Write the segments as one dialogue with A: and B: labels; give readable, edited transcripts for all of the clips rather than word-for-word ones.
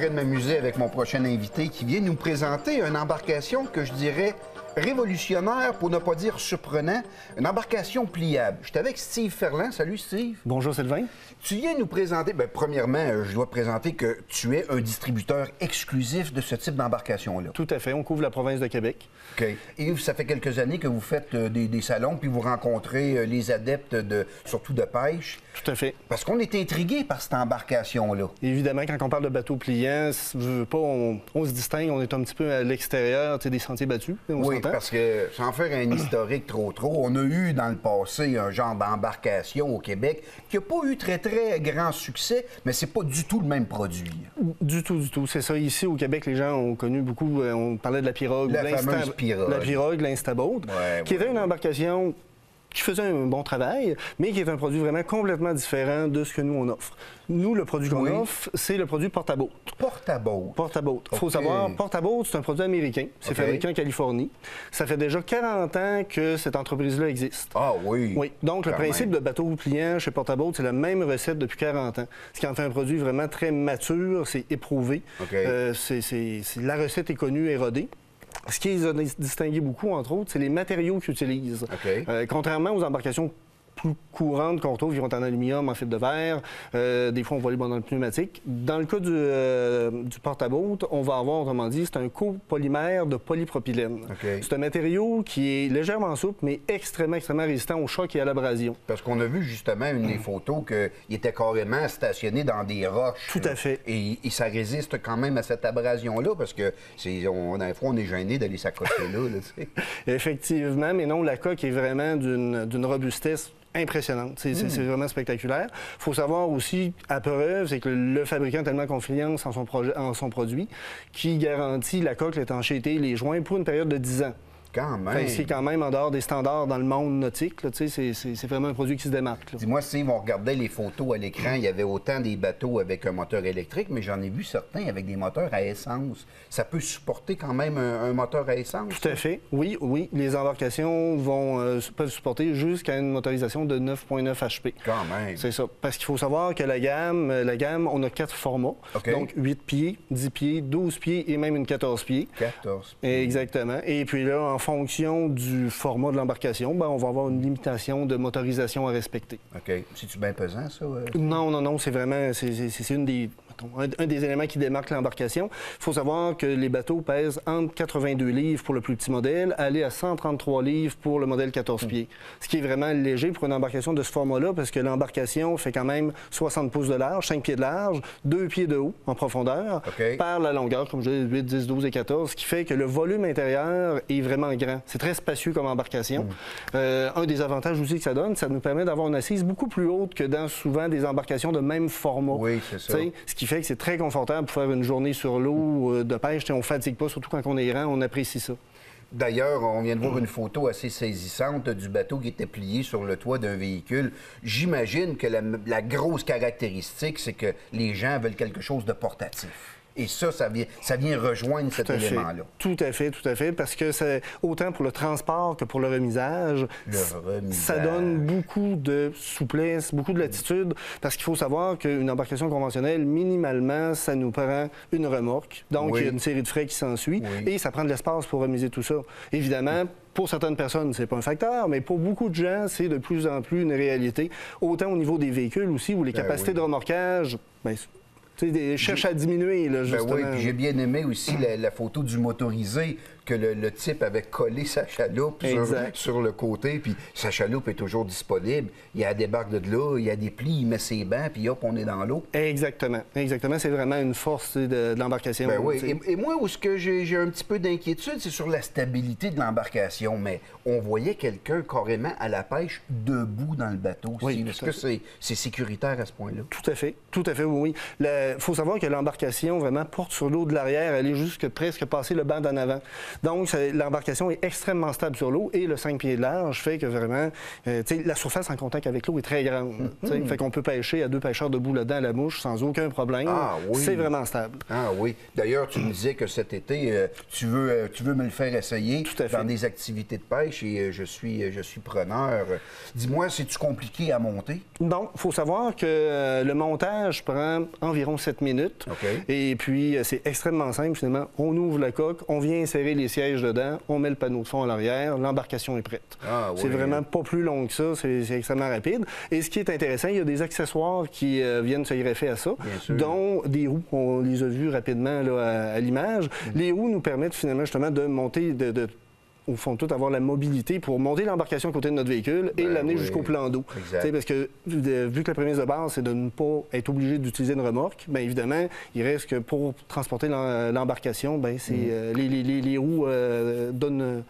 A: train de m'amuser avec mon prochain invité qui vient nous présenter une embarcation que je dirais révolutionnaire, pour ne pas dire surprenant, une embarcation pliable. Je suis avec Steve Ferland. Salut, Steve.
B: Bonjour, Sylvain.
A: Tu viens nous présenter, bien, premièrement, je dois présenter que tu es un distributeur exclusif de ce type d'embarcation-là.
B: Tout à fait. On couvre la province de Québec.
A: OK. Et ça fait quelques années que vous faites des salons, puis vous rencontrez les adeptes, surtout de pêche.
B: Tout à fait.
A: Parce qu'on est intrigué par cette embarcation-là.
B: Évidemment, quand on parle de bateaux pliants, si je veux pas, on se distingue, on est un petit peu à l'extérieur des sentiers battus.
A: Oui, parce que, sans faire un historique trop, on a eu dans le passé un genre d'embarcation au Québec qui n'a pas eu très grand succès, mais c'est pas du tout le même produit.
B: Du tout. C'est ça. Ici, au Québec, les gens ont connu beaucoup, on parlait de la pirogue.
A: La fameuse pirogue.
B: La pirogue, l'Instaboat, qui était une embarcation qui faisait un bon travail, mais qui est un produit vraiment complètement différent de ce que nous, on offre. Nous, le produit qu'on offre, c'est le produit Portaboat.
A: Portaboat.
B: Portaboat. Il faut savoir, Portaboat, c'est un produit américain. C'est fabriqué en Californie. Ça fait déjà 40 ans que cette entreprise-là existe.
A: Ah oui?
B: Oui. Donc, le principe de bateau pliant chez Portaboat, c'est la même recette depuis 40 ans. Ce qui en fait un produit vraiment très mature, c'est éprouvé. La recette est connue et rodée. Ce qui les a distingués beaucoup, entre autres, c'est les matériaux qu'ils utilisent. Contrairement aux embarcations plus courantes qu'on retrouve, qui vont en aluminium, en fibre de verre, des fois on va aller dans le pneumatique. Dans le cas du Portaboat, on va avoir, autrement dit, c'est un copolymère de polypropylène. C'est un matériau qui est légèrement souple, mais extrêmement résistant au choc et à l'abrasion.
A: Parce qu'on a vu justement une des photos qu'il était carrément stationné dans des roches.
B: Tout à fait.
A: Et ça résiste quand même à cette abrasion-là, parce que des fois, on est gêné d'aller s'accoster là.
B: Effectivement, mais non, la coque est vraiment d'une robustesse impressionnante. C'est vraiment spectaculaire. Il faut savoir aussi, à preuve, c'est que le fabricant a tellement confiance en son produit qu'il garantit la coque, l'étanchéité, les joints pour une période de 10 ans.
A: Quand même.
B: C'est quand même en dehors des standards dans le monde nautique. C'est vraiment un produit qui se démarque.
A: Dis-moi, Steve, on regardait les photos à l'écran, il y avait autant des bateaux avec un moteur électrique, mais j'en ai vu certains avec des moteurs à essence. Ça peut supporter quand même un moteur à essence?
B: Tout à fait. Oui. Les embarcations peuvent supporter jusqu'à une motorisation de 9,9 HP.
A: Quand même.
B: C'est ça. Parce qu'il faut savoir que la gamme, on a 4 formats. Donc 8 pieds, 10 pieds, 12 pieds et même une 14 pieds.
A: 14 pieds.
B: Exactement. Et puis là, en fonction du format de l'embarcation, on va avoir une limitation de motorisation à respecter.
A: OK. C'est-tu bien pesant, ça?
B: Non. C'est vraiment... C'est un des éléments qui démarque l'embarcation. Il faut savoir que les bateaux pèsent entre 82 livres pour le plus petit modèle, aller à 133 livres pour le modèle 14 pieds. Ce qui est vraiment léger pour une embarcation de ce format-là, parce que l'embarcation fait quand même 60 pouces de large, 5 pieds de large, 2 pieds de haut en profondeur, par la longueur, comme je disais, 8, 10, 12 et 14, ce qui fait que le volume intérieur est vraiment grand. C'est très spacieux comme embarcation. Un des avantages aussi que ça donne, ça nous permet d'avoir une assise beaucoup plus haute que dans souvent des embarcations de même format.
A: Oui, c'est ça.
B: Ce qui fait que c'est très confortable pour faire une journée sur l'eau de pêche. On ne fatigue pas, surtout quand on est errant, on apprécie ça.
A: D'ailleurs, on vient de voir une photo assez saisissante du bateau qui était plié sur le toit d'un véhicule. J'imagine que la grosse caractéristique, c'est que les gens veulent quelque chose de portatif. Et ça vient rejoindre cet élément-là.
B: Tout à fait, parce que c'est autant pour le transport que pour le remisage. Ça donne beaucoup de souplesse, beaucoup de latitude, parce qu'il faut savoir qu'une embarcation conventionnelle, minimalement, ça nous prend une remorque. Donc, il y a une série de frais qui s'ensuit, et ça prend de l'espace pour remiser tout ça. Évidemment, pour certaines personnes, c'est pas un facteur, mais pour beaucoup de gens, c'est de plus en plus une réalité. Autant au niveau des véhicules aussi, où les capacités de remorquage... cherche à diminuer, là, justement.
A: Oui, puis j'ai bien aimé aussi la photo du motorisé, que le type avait collé sa chaloupe sur le côté, puis sa chaloupe est toujours disponible. Il y a des barques de là, il y a des plis, il met ses bancs, puis hop, on est dans l'eau.
B: Exactement. C'est vraiment une force de l'embarcation.
A: Et moi, où ce que j'ai un petit peu d'inquiétude, c'est sur la stabilité de l'embarcation. Mais on voyait quelqu'un carrément à la pêche debout dans le bateau. Est-ce que c'est sécuritaire à ce point-là?
B: Tout à fait, oui. Il faut savoir que l'embarcation vraiment porte sur l'eau de l'arrière, elle est jusque presque passer le banc d'en avant. Donc, l'embarcation est extrêmement stable sur l'eau et le 5 pieds de large fait que vraiment, la surface en contact avec l'eau est très grande. Fait qu'on peut pêcher à 2 pêcheurs debout là-dedans à la mouche sans aucun problème. C'est vraiment stable.
A: Ah oui. D'ailleurs, tu me disais que cet été, tu veux me le faire essayer dans des activités de pêche et je suis preneur. Dis-moi, c'est-tu compliqué à monter?
B: Non. Il faut savoir que le montage prend environ environ 7 minutes.
A: OK.
B: Et puis, c'est extrêmement simple, finalement. On ouvre la coque, on vient insérer les sièges dedans, on met le panneau de son à l'arrière, l'embarcation est prête.
A: Ah,
B: c'est
A: oui.
B: vraiment pas plus long que ça, c'est extrêmement rapide. Et ce qui est intéressant, il y a des accessoires qui viennent se greffer à ça, dont des roues. On les a vus rapidement là, à l'image. Les roues nous permettent finalement justement de monter, au fond, tout avoir la mobilité pour monter l'embarcation à côté de notre véhicule et l'amener jusqu'au plan d'eau. Parce que vu que la prémisse de base, c'est de ne pas être obligé d'utiliser une remorque, bien évidemment, il reste que pour transporter l'embarcation, bien, les roues donnent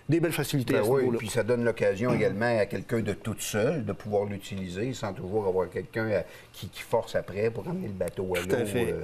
B: des belles facilités à ce niveau-là.
A: Puis ça donne l'occasion également à quelqu'un de toute seule de pouvoir l'utiliser sans toujours avoir quelqu'un qui force après pour amener le bateau à l'eau.
B: Tout à fait.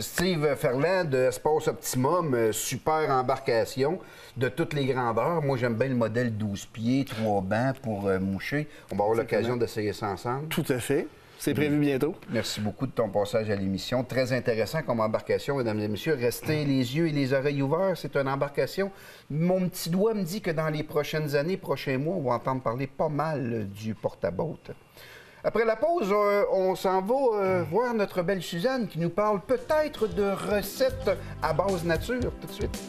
A: Steve Ferland de Espace Optimum, super embarcation de toutes les grandeurs. Moi, j'aime bien le modèle 12 pieds, 3 bancs pour moucher. On va avoir l'occasion d'essayer ça ensemble.
B: Tout à fait. C'est prévu bientôt.
A: Merci beaucoup de ton passage à l'émission. Très intéressant comme embarcation, mesdames et messieurs. Restez les yeux et les oreilles ouverts. C'est une embarcation. Mon petit doigt me dit que dans les prochaines années, prochains mois, on va entendre parler pas mal du porte-à-boat. Après la pause, on s'en va voir notre belle Suzanne qui nous parle peut-être de recettes à base nature. Tout de suite.